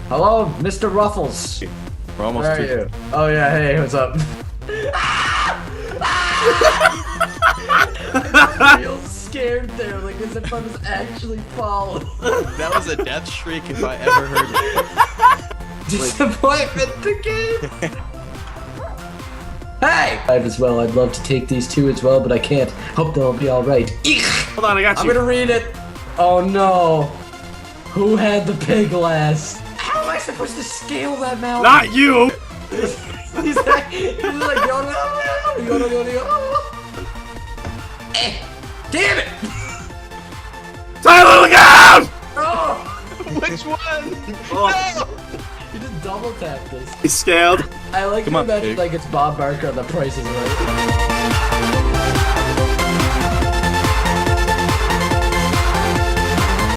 Hello, Mr. Ruffles. We're almost Where are you? Oh yeah, hey, what's up? I feel scared there, like as if I was actually falling. That was a death shriek if I ever heard it. Disappointment the game. Hey! As well, I'd love to take these two as well, but I can't. Hope they'll be alright. Hold on, I got I'm you. gonna read it. Oh no. Who had the pig last? How am I supposed to scale that mountain? Not you! he's like, yo. Damn it! Tyler, look out! Oh! Which one? Oh. You just double tap this. He's scaled. I like Come to on, imagine pig. like it's Bob Barker on The Price is Right.